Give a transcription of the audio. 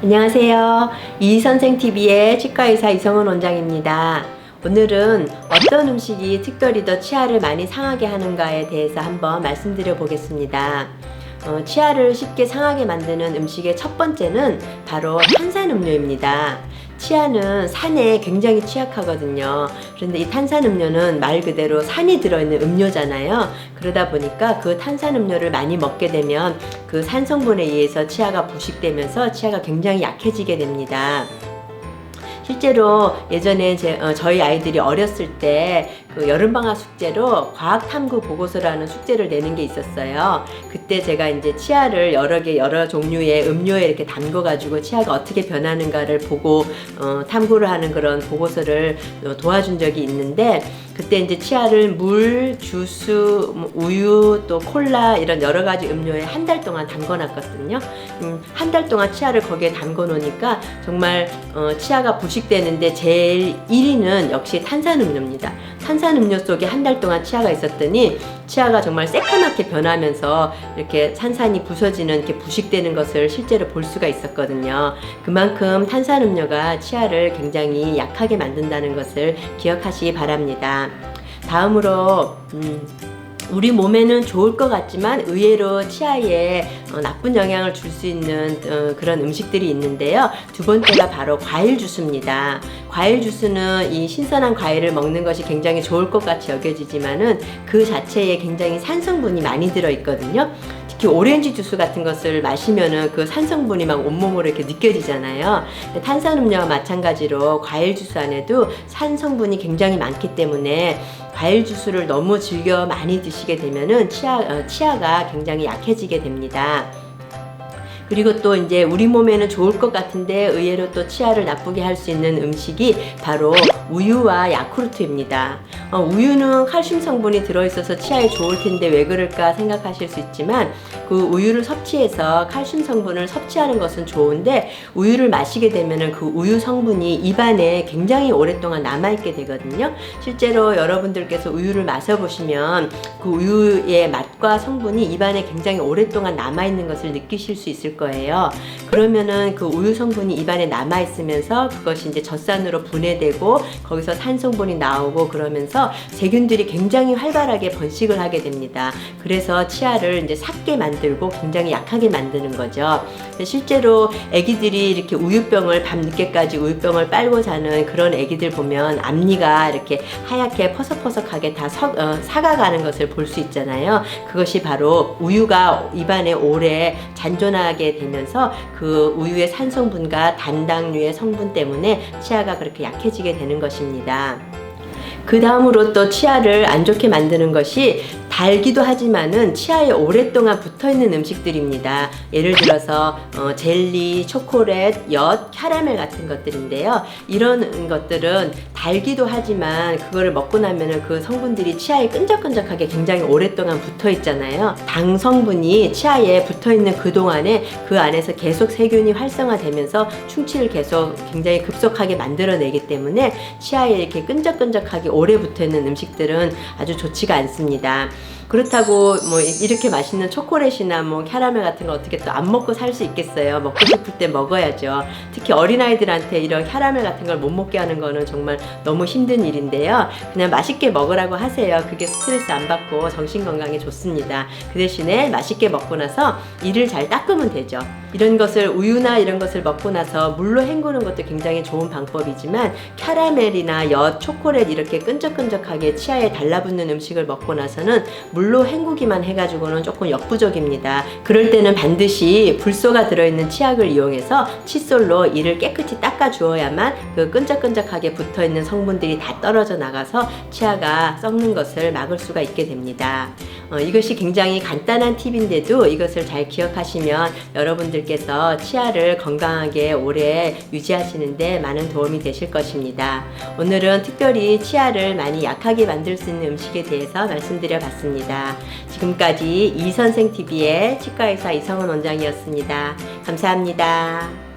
안녕하세요. 이선생TV의 치과의사 이성은 원장입니다. 오늘은 어떤 음식이 특별히 더 치아를 많이 상하게 하는가에 대해서 한번 말씀드려 보겠습니다. 치아를 쉽게 상하게 만드는 음식의 첫 번째는 바로 탄산음료입니다. 치아는 산에 굉장히 취약하거든요. 그런데 이 탄산음료는 말 그대로 산이 들어있는 음료잖아요. 그러다 보니까 그 탄산음료를 많이 먹게 되면 그 산 성분에 의해서 치아가 부식되면서 치아가 굉장히 약해지게 됩니다. 실제로 예전에 저희 아이들이 어렸을 때 그 여름방학 숙제로 과학탐구 보고서라는 숙제를 내는 게 있었어요. 그때 제가 이제 치아를 여러 종류의 음료에 이렇게 담궈가지고 치아가 어떻게 변하는가를 보고 탐구를 하는 그런 보고서를 도와준 적이 있는데, 그때 이제 치아를 물, 주스, 우유, 또 콜라 이런 여러 가지 음료에 한 달 동안 담궈놨거든요. 한 달 동안 치아를 거기에 담궈 놓으니까 정말 치아가 부식되는데 제일 1위는 역시 탄산음료입니다. 탄산음료 속에 한 달 동안 치아가 있었더니 치아가 정말 새카맣게 변하면서 이렇게 산산이 부서지는, 이렇게 부식되는 것을 실제로 볼 수가 있었거든요. 그만큼 탄산음료가 치아를 굉장히 약하게 만든다는 것을 기억하시기 바랍니다. 다음으로 우리 몸에는 좋을 것 같지만 의외로 치아에 나쁜 영향을 줄 수 있는 그런 음식들이 있는데요. 두 번째가 바로 과일 주스입니다. 과일 주스는 이 신선한 과일을 먹는 것이 굉장히 좋을 것 같이 여겨지지만은 그 자체에 굉장히 산성분이 많이 들어있거든요. 특히 오렌지 주스 같은 것을 마시면은 그 산성분이 막 온몸으로 이렇게 느껴지잖아요. 탄산음료와 마찬가지로 과일 주스 안에도 산성분이 굉장히 많기 때문에 과일 주스를 너무 즐겨 많이 드시게 되면은 치아가 굉장히 약해지게 됩니다. 그리고 또 이제 우리 몸에는 좋을 것 같은데 의외로 또 치아를 나쁘게 할 수 있는 음식이 바로 우유와 야쿠르트입니다. 우유는 칼슘 성분이 들어있어서 치아에 좋을 텐데 왜 그럴까 생각하실 수 있지만, 그 우유를 섭취해서 칼슘 성분을 섭취하는 것은 좋은데 우유를 마시게 되면은 그 우유 성분이 입안에 굉장히 오랫동안 남아있게 되거든요. 실제로 여러분들께서 우유를 마셔보시면 그 우유의 맛과 성분이 입안에 굉장히 오랫동안 남아있는 것을 느끼실 수 있을 거예요. 그러면은 그 우유 성분이 입안에 남아있으면서 그것이 이제 젖산으로 분해되고 거기서 산 성분이 나오고 그러면서 세균들이 굉장히 활발하게 번식을 하게 됩니다. 그래서 치아를 이제 삭게 만들고 굉장히 약하게 만드는 거죠. 실제로 아기들이 이렇게 우유병을 밤늦게까지 우유병을 빨고 자는 그런 아기들 보면 앞니가 이렇게 하얗게 퍼석퍼석하게 다 삭아가는 것을 볼 수 있잖아요. 그것이 바로 우유가 입안에 오래 잔존하게 되면서 그 우유의 산성분과 단당류의 성분 때문에 치아가 그렇게 약해지게 되는 것입니다. 그 다음으로 또 치아를 안 좋게 만드는 것이 달기도 하지만은 치아에 오랫동안 붙어있는 음식들입니다. 예를 들어서 젤리, 초콜릿, 엿, 캐러멜 같은 것들인데요. 이런 것들은 달기도 하지만 그거를 먹고 나면은 그 성분들이 치아에 끈적끈적하게 굉장히 오랫동안 붙어 있잖아요. 당 성분이 치아에 붙어 있는 그 동안에 그 안에서 계속 세균이 활성화되면서 충치를 계속 굉장히 급속하게 만들어내기 때문에 치아에 이렇게 끈적끈적하게 오래 붙어 있는 음식들은 아주 좋지가 않습니다. 그렇다고 뭐 이렇게 맛있는 초콜릿이나 뭐 캐러멜 같은 거 어떻게 또 안 먹고 살 수 있겠어요? 먹고 싶을 때 먹어야죠. 특히 어린아이들한테 이런 캐러멜 같은 걸 못 먹게 하는 거는 정말 너무 힘든 일인데요. 그냥 맛있게 먹으라고 하세요. 그게 스트레스 안 받고 정신 건강에 좋습니다. 그 대신에 맛있게 먹고 나서 이를 잘 닦으면 되죠. 이런 것을 우유나 이런 것을 먹고 나서 물로 헹구는 것도 굉장히 좋은 방법이지만 캐러멜이나 엿, 초콜릿 이렇게 끈적끈적하게 치아에 달라붙는 음식을 먹고 나서는 물로 헹구기만 해가지고는 조금 역부족입니다. 그럴 때는 반드시 불소가 들어있는 치약을 이용해서 칫솔로 이를 깨끗이 닦아 주어야만 그 끈적끈적하게 붙어있는 성분들이 다 떨어져 나가서 치아가 썩는 것을 막을 수가 있게 됩니다. 이것이 굉장히 간단한 팁인데도 이것을 잘 기억하시면 여러분들께서 치아를 건강하게 오래 유지하시는데 많은 도움이 되실 것입니다. 오늘은 특별히 치아를 많이 약하게 만들 수 있는 음식에 대해서 말씀드려 봤습니다. 지금까지 이선생TV의 치과의사 이성은 원장이었습니다. 감사합니다.